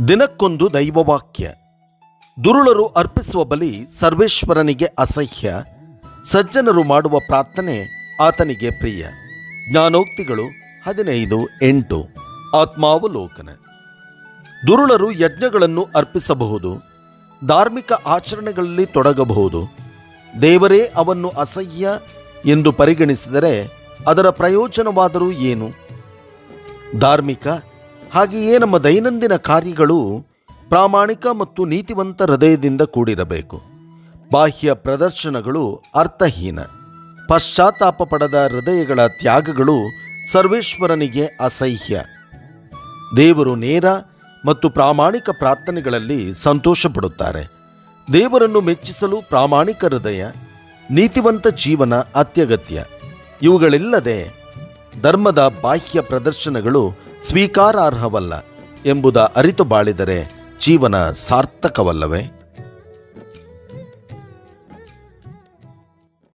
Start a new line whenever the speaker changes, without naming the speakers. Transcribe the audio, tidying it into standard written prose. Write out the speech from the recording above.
ದಿನಕ್ಕೊಂದು ದೈವವಾಕ್ಯ. ದುರುಳರು ಅರ್ಪಿಸುವ ಬಲಿ ಸರ್ವೇಶ್ವರನಿಗೆ ಅಸಹ್ಯ, ಸಜ್ಜನರು ಮಾಡುವ ಪ್ರಾರ್ಥನೆ ಆತನಿಗೆ ಪ್ರಿಯ. ಜ್ಞಾನೋಕ್ತಿಗಳು 15:8. ಆತ್ಮಾವಲೋಕನ. ದುರುಳರು ಯಜ್ಞಗಳನ್ನು ಅರ್ಪಿಸಬಹುದು, ಧಾರ್ಮಿಕ ಆಚರಣೆಗಳಲ್ಲಿ ತೊಡಗಬಹುದು. ದೇವರೇ ಅವನ್ನು ಅಸಹ್ಯ ಎಂದು ಪರಿಗಣಿಸಿದರೆ ಅದರ ಪ್ರಯೋಜನವಾದರೂ ಏನು? ಧಾರ್ಮಿಕ ಹಾಗೆಯೇ ನಮ್ಮ ದೈನಂದಿನ ಕಾರ್ಯಗಳು ಪ್ರಾಮಾಣಿಕ ಮತ್ತು ನೀತಿವಂತ ಹೃದಯದಿಂದ ಕೂಡಿರಬೇಕು. ಬಾಹ್ಯ ಪ್ರದರ್ಶನಗಳು ಅರ್ಥಹೀನ. ಪಶ್ಚಾತ್ತಾಪ ಪಡದ ಹೃದಯಗಳ ತ್ಯಾಗಗಳು ಸರ್ವೇಶ್ವರನಿಗೆ ಅಸಹ್ಯ. ದೇವರು ನೇರ ಮತ್ತು ಪ್ರಾಮಾಣಿಕ ಪ್ರಾರ್ಥನೆಗಳಲ್ಲಿ ಸಂತೋಷಪಡುತ್ತಾರೆ. ದೇವರನ್ನು ಮೆಚ್ಚಿಸಲು ಪ್ರಾಮಾಣಿಕ ಹೃದಯ, ನೀತಿವಂತ ಜೀವನ ಅತ್ಯಗತ್ಯ. ಇವುಗಳಿಲ್ಲದೆ ಧರ್ಮದ ಬಾಹ್ಯ ಪ್ರದರ್ಶನಗಳು ಸ್ವೀಕಾರಾರ್ಹವಲ್ಲ ಎಂಬುದ ಅರಿತು ಬಾಳಿದರೆ ಜೀವನ ಸಾರ್ಥಕವಲ್ಲವೇ?